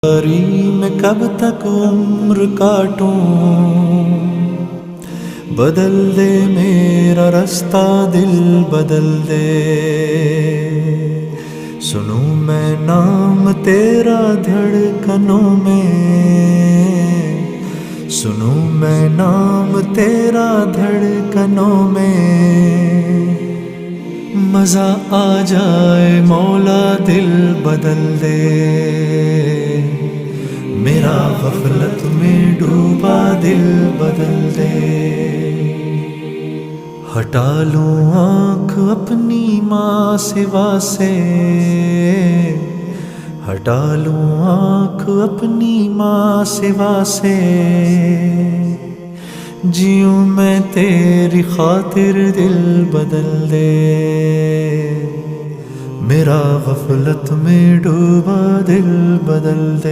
میں کب تک عمر کاٹوں، بدل دے میرا رستہ دل بدل دے، سنوں میں نام تیرا دھڑکنوں میں، سنوں میں نام تیرا دھڑکنوں میں، مزہ آ جائے مولا دل بدل دے، میرا غفلت میں ڈوبا دل بدل دے، ہٹا لوں آنکھ اپنی ماں سوا سے، ہٹا لوں آنکھ اپنی ماں سوا سے، جیوں میں تیری خاطر دل بدل دے، میرا غفلت میں ڈوبا دل بدل دے۔